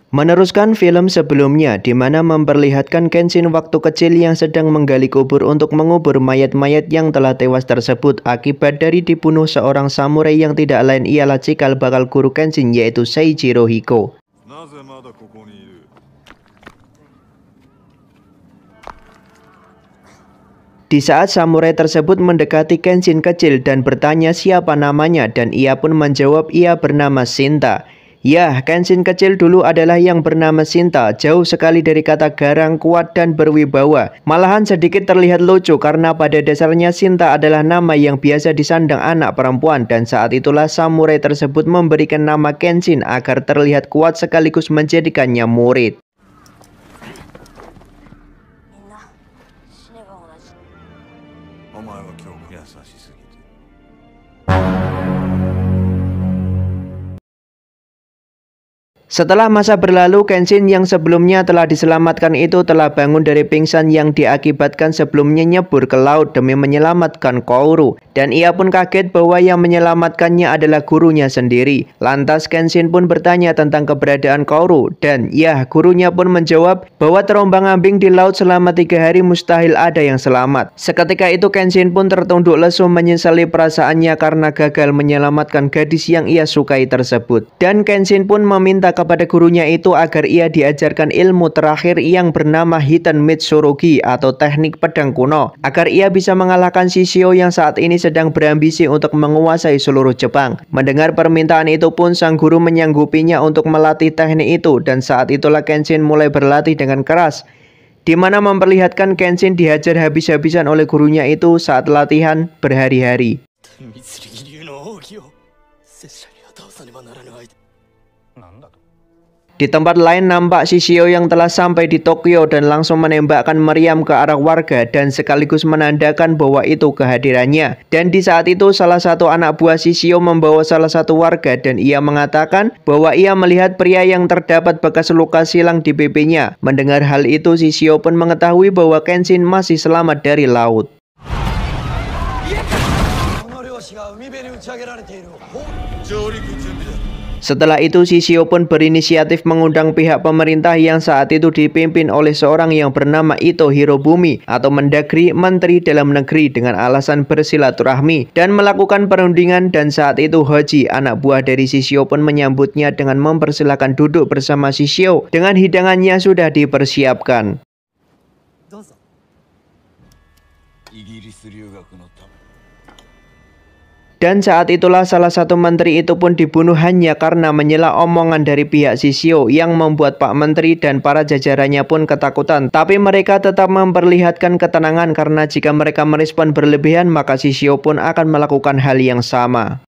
Meneruskan film sebelumnya, di mana memperlihatkan Kenshin waktu kecil yang sedang menggali kubur untuk mengubur mayat-mayat yang telah tewas tersebut akibat dari dibunuh seorang samurai yang tidak lain ialah cikal bakal guru Kenshin, yaitu Seijiro Hiko. Di saat samurai tersebut mendekati Kenshin kecil dan bertanya siapa namanya, dan ia pun menjawab ia bernama Shinta. Ya, Kenshin kecil dulu adalah yang bernama Shinta, jauh sekali dari kata garang, kuat, dan berwibawa. Malahan sedikit terlihat lucu karena pada dasarnya Shinta adalah nama yang biasa disandang anak perempuan, dan saat itulah samurai tersebut memberikan nama Kenshin agar terlihat kuat sekaligus menjadikannya murid. Setelah masa berlalu, Kenshin yang sebelumnya telah diselamatkan itu telah bangun dari pingsan yang diakibatkan sebelumnya nyebur ke laut demi menyelamatkan Kaoru. Dan ia pun kaget bahwa yang menyelamatkannya adalah gurunya sendiri. Lantas Kenshin pun bertanya tentang keberadaan Kaoru. Dan ya, gurunya pun menjawab bahwa terombang-ambing di laut selama 3 hari mustahil ada yang selamat. Seketika itu Kenshin pun tertunduk lesu menyesali perasaannya karena gagal menyelamatkan gadis yang ia sukai tersebut. Dan Kenshin pun meminta kepada gurunya itu agar ia diajarkan ilmu terakhir yang bernama Hiten Mitsurugi atau teknik pedang kuno, agar ia bisa mengalahkan Shishio yang saat ini sedang berambisi untuk menguasai seluruh Jepang. Mendengar permintaan itu pun sang guru menyanggupinya untuk melatih teknik itu, dan saat itulah Kenshin mulai berlatih dengan keras, di mana memperlihatkan Kenshin dihajar habis-habisan oleh gurunya itu saat latihan berhari-hari. Di tempat lain nampak Shishio yang telah sampai di Tokyo dan langsung menembakkan meriam ke arah warga dan sekaligus menandakan bahwa itu kehadirannya. Dan di saat itu salah satu anak buah Shishio membawa salah satu warga dan ia mengatakan bahwa ia melihat pria yang terdapat bekas luka silang di pipinya. Mendengar hal itu Shishio pun mengetahui bahwa Kenshin masih selamat dari laut. Setelah itu Shishio pun berinisiatif mengundang pihak pemerintah yang saat itu dipimpin oleh seorang yang bernama Ito Hirobumi atau Mendagri, Menteri Dalam Negeri, dengan alasan bersilaturahmi dan melakukan perundingan. Dan saat itu Hoji, anak buah dari Shishio, pun menyambutnya dengan mempersilahkan duduk bersama Shishio dengan hidangannya sudah dipersiapkan. Dan saat itulah salah satu menteri itu pun dibunuh hanya karena menyela omongan dari pihak Shishio yang membuat Pak Menteri dan para jajarannya pun ketakutan. Tapi mereka tetap memperlihatkan ketenangan karena jika mereka merespon berlebihan maka Shishio pun akan melakukan hal yang sama.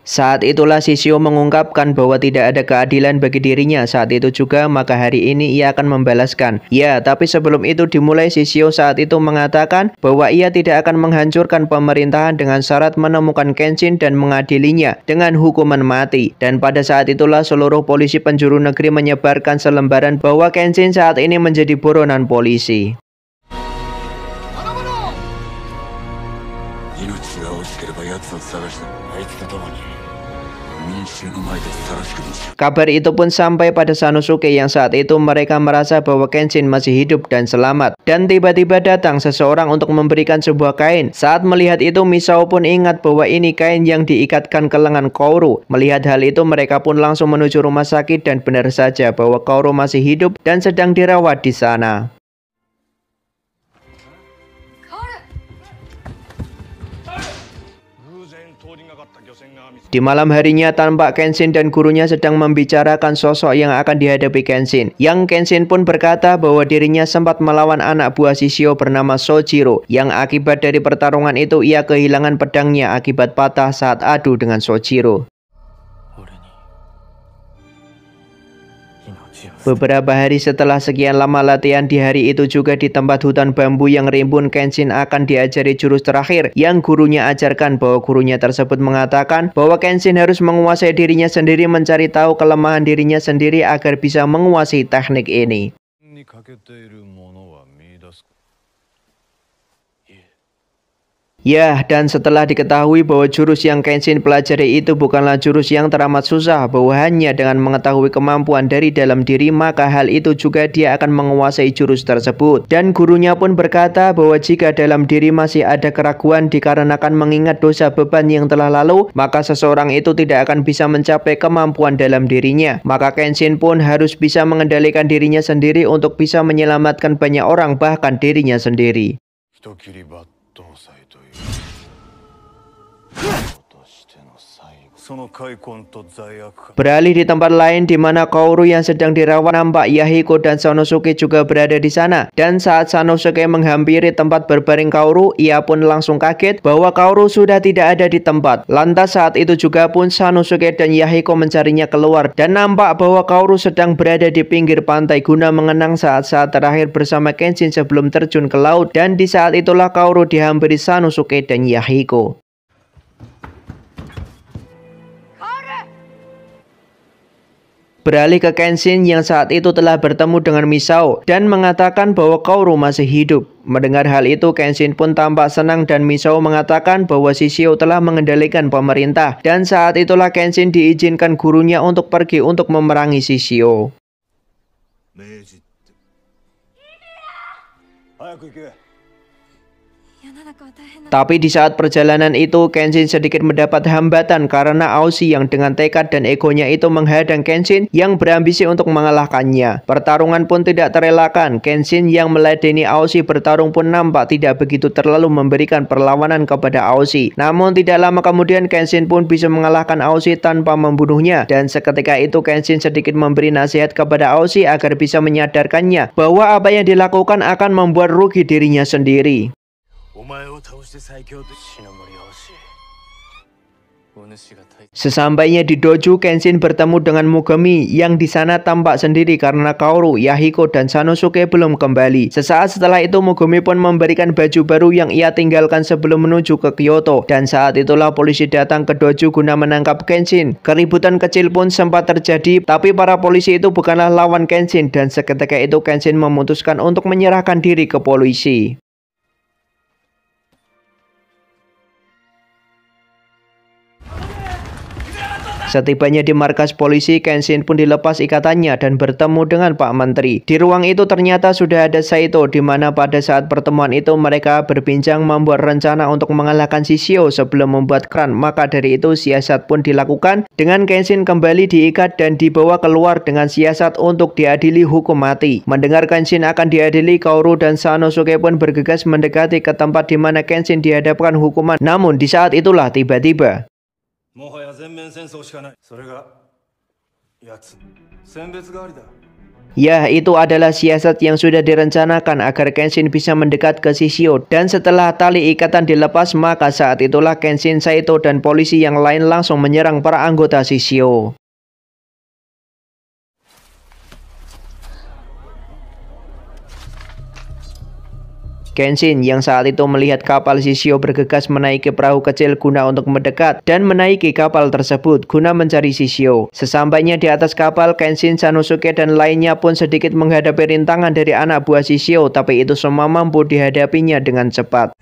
Saat itulah Shishio mengungkapkan bahwa tidak ada keadilan bagi dirinya saat itu juga, maka hari ini ia akan membalaskan. Ya, tapi sebelum itu dimulai, Shishio saat itu mengatakan bahwa ia tidak akan menghancurkan pemerintahan dengan syarat menemukan Kenshin dan mengadilinya dengan hukuman mati. Dan pada saat itulah seluruh polisi penjuru negeri menyebarkan selembaran bahwa Kenshin saat ini menjadi buronan polisi. Kabar itu pun sampai pada Sanosuke yang saat itu mereka merasa bahwa Kenshin masih hidup dan selamat. Dan tiba-tiba datang seseorang untuk memberikan sebuah kain. Saat melihat itu Misao pun ingat bahwa ini kain yang diikatkan ke lengan Kaoru. Melihat hal itu mereka pun langsung menuju rumah sakit dan benar saja bahwa Kaoru masih hidup dan sedang dirawat di sana. Di malam harinya tampak Kenshin dan gurunya sedang membicarakan sosok yang akan dihadapi Kenshin. Yang Kenshin pun berkata bahwa dirinya sempat melawan anak buah Shishio bernama Sojiro, yang akibat dari pertarungan itu ia kehilangan pedangnya akibat patah saat adu dengan Sojiro. Beberapa hari setelah sekian lama latihan, di hari itu juga di tempat hutan bambu yang rimbun, Kenshin akan diajari jurus terakhir yang gurunya ajarkan, bahwa gurunya tersebut mengatakan bahwa Kenshin harus menguasai dirinya sendiri, mencari tahu kelemahan dirinya sendiri agar bisa menguasai teknik ini. Ya, dan setelah diketahui bahwa jurus yang Kenshin pelajari itu bukanlah jurus yang teramat susah, bahwa hanya dengan mengetahui kemampuan dari dalam diri, maka hal itu juga dia akan menguasai jurus tersebut. Dan gurunya pun berkata bahwa jika dalam diri masih ada keraguan dikarenakan mengingat dosa beban yang telah lalu, maka seseorang itu tidak akan bisa mencapai kemampuan dalam dirinya. Maka Kenshin pun harus bisa mengendalikan dirinya sendiri untuk bisa menyelamatkan banyak orang, bahkan dirinya sendiri. Beralih di tempat lain di mana Kaoru yang sedang dirawat, nampak Yahiko dan Sanosuke juga berada di sana. Dan saat Sanosuke menghampiri tempat berbaring Kaoru, ia pun langsung kaget bahwa Kaoru sudah tidak ada di tempat. Lantas saat itu juga pun Sanosuke dan Yahiko mencarinya keluar, dan nampak bahwa Kaoru sedang berada di pinggir pantai guna mengenang saat-saat terakhir bersama Kenshin sebelum terjun ke laut. Dan di saat itulah Kaoru dihampiri Sanosuke dan Yahiko. Beralih ke Kenshin yang saat itu telah bertemu dengan Misao dan mengatakan bahwa Kaoru masih hidup. Mendengar hal itu, Kenshin pun tampak senang dan Misao mengatakan bahwa Shishio telah mengendalikan pemerintah. Dan saat itulah Kenshin diizinkan gurunya untuk pergi untuk memerangi Shishio. Tapi di saat perjalanan itu, Kenshin sedikit mendapat hambatan karena Aoshi yang dengan tekad dan egonya itu menghadang Kenshin yang berambisi untuk mengalahkannya. Pertarungan pun tidak terelakkan. Kenshin yang meladeni Aoshi bertarung pun nampak tidak begitu terlalu memberikan perlawanan kepada Aoshi. Namun tidak lama kemudian Kenshin pun bisa mengalahkan Aoshi tanpa membunuhnya. Dan seketika itu Kenshin sedikit memberi nasihat kepada Aoshi agar bisa menyadarkannya bahwa apa yang dilakukan akan membuat rugi dirinya sendiri. Sesampainya di dojo, Kenshin bertemu dengan Mogami yang di sana tampak sendiri karena Kaoru, Yahiko, dan Sanosuke belum kembali. Sesaat setelah itu Mogami pun memberikan baju baru yang ia tinggalkan sebelum menuju ke Kyoto. Dan saat itulah polisi datang ke dojo guna menangkap Kenshin. Keributan kecil pun sempat terjadi, tapi para polisi itu bukanlah lawan Kenshin, dan seketika itu Kenshin memutuskan untuk menyerahkan diri ke polisi. Setibanya di markas polisi, Kenshin pun dilepas ikatannya dan bertemu dengan Pak Menteri. Di ruang itu ternyata sudah ada Saito, di mana pada saat pertemuan itu mereka berbincang membuat rencana untuk mengalahkan Shishio sebelum membuat kran. Maka dari itu siasat pun dilakukan dengan Kenshin kembali diikat dan dibawa keluar dengan siasat untuk diadili hukum mati. Mendengar Kenshin akan diadili, Kaoru dan Sanosuke pun bergegas mendekati ke tempat di mana Kenshin dihadapkan hukuman. Namun di saat itulah tiba-tiba ya, itu adalah siasat yang sudah direncanakan agar Kenshin bisa mendekat ke Shishio. Dan setelah tali ikatan dilepas, maka saat itulah Kenshin, Saito, dan polisi yang lain langsung menyerang para anggota Shishio. Kenshin yang saat itu melihat kapal Shishio bergegas menaiki perahu kecil guna untuk mendekat dan menaiki kapal tersebut guna mencari Shishio. Sesampainya di atas kapal, Kenshin, Sanosuke, dan lainnya pun sedikit menghadapi rintangan dari anak buah Shishio, tapi itu semua mampu dihadapinya dengan cepat.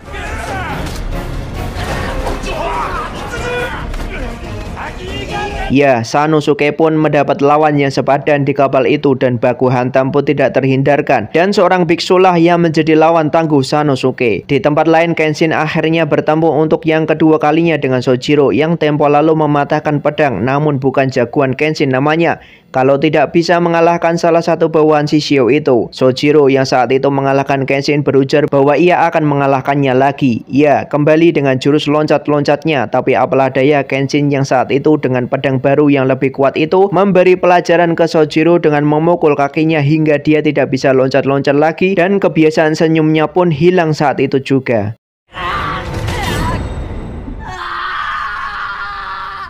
Ya, Sanosuke pun mendapat lawan yang sepadan di kapal itu dan baku hantam pun tidak terhindarkan. Dan seorang biksu lah yang menjadi lawan tangguh Sanosuke. Di tempat lain, Kenshin akhirnya bertemu untuk yang kedua kalinya dengan Sojiro yang tempo lalu mematahkan pedang, namun bukan jagoan Kenshin namanya. Kalau tidak bisa mengalahkan salah satu bawahan Shishio itu, Sojiro yang saat itu mengalahkan Kenshin berujar bahwa ia akan mengalahkannya lagi. Ya, kembali dengan jurus loncat-loncatnya, tapi apalah daya Kenshin yang saat itu dengan pedang baru yang lebih kuat itu memberi pelajaran ke Sojiro dengan memukul kakinya hingga dia tidak bisa loncat-loncat lagi dan kebiasaan senyumnya pun hilang saat itu juga.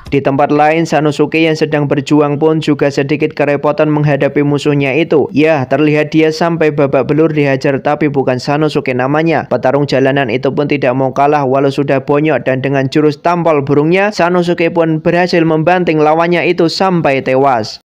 Di tempat lain, Sanosuke yang sedang berjuang pun juga sedikit kerepotan menghadapi musuhnya itu. Ya, terlihat dia sampai babak belur dihajar, tapi bukan Sanosuke namanya. Petarung jalanan itu pun tidak mau kalah walau sudah bonyok, dan dengan jurus tampol burungnya, Sanosuke pun berhasil membanting lawannya itu sampai tewas.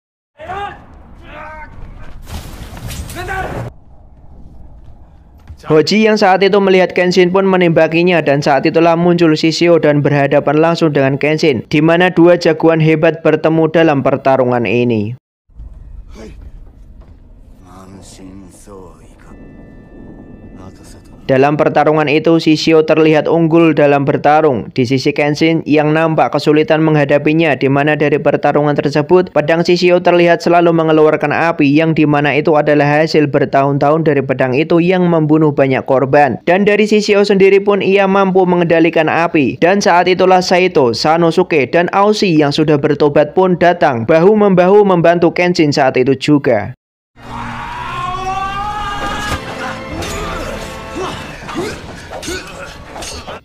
Hoji yang saat itu melihat Kenshin pun menembakinya dan saat itulah muncul Shishio dan berhadapan langsung dengan Kenshin, di mana dua jagoan hebat bertemu dalam pertarungan ini. Dalam pertarungan itu, Shishio terlihat unggul dalam bertarung. Di sisi Kenshin yang nampak kesulitan menghadapinya, di mana dari pertarungan tersebut, pedang Shishio terlihat selalu mengeluarkan api, yang dimana itu adalah hasil bertahun-tahun dari pedang itu yang membunuh banyak korban. Dan dari Shishio sendiri pun ia mampu mengendalikan api. Dan saat itulah Saito, Sanosuke, dan Aoshi yang sudah bertobat pun datang, bahu-membahu membantu Kenshin saat itu juga.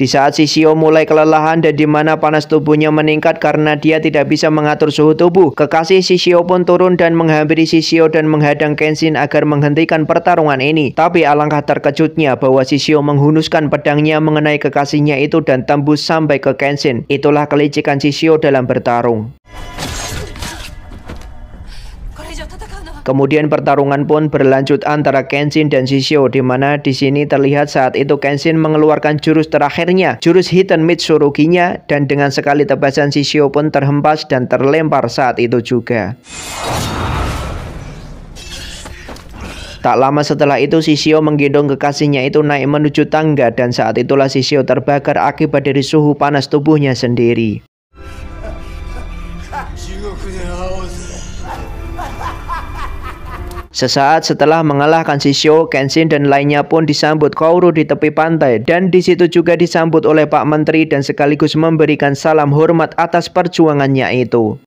Di saat Shishio mulai kelelahan dan di mana panas tubuhnya meningkat karena dia tidak bisa mengatur suhu tubuh, kekasih Shishio pun turun dan menghampiri Shishio dan menghadang Kenshin agar menghentikan pertarungan ini. Tapi alangkah terkejutnya bahwa Shishio menghunuskan pedangnya mengenai kekasihnya itu dan tembus sampai ke Kenshin. Itulah kelicikan Shishio dalam bertarung. Kemudian pertarungan pun berlanjut antara Kenshin dan Shishio, di mana di sini terlihat saat itu Kenshin mengeluarkan jurus terakhirnya, jurus Hiten Mitsurugi-nya, dan dengan sekali tebasan Shishio pun terhempas dan terlempar saat itu juga. Tak lama setelah itu Shishio menggendong kekasihnya itu naik menuju tangga dan saat itulah Shishio terbakar akibat dari suhu panas tubuhnya sendiri. Sesaat setelah mengalahkan Shishio, Kenshin dan lainnya pun disambut Kaoru di tepi pantai dan di situ juga disambut oleh Pak Menteri dan sekaligus memberikan salam hormat atas perjuangannya itu.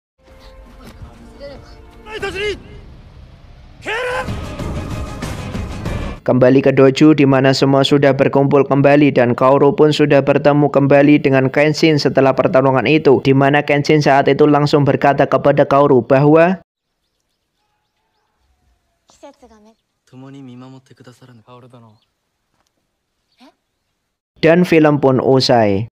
Kembali ke dojo di mana semua sudah berkumpul kembali dan Kaoru pun sudah bertemu kembali dengan Kenshin setelah pertarungan itu, di mana Kenshin saat itu langsung berkata kepada Kaoru bahwa dan film pun usai.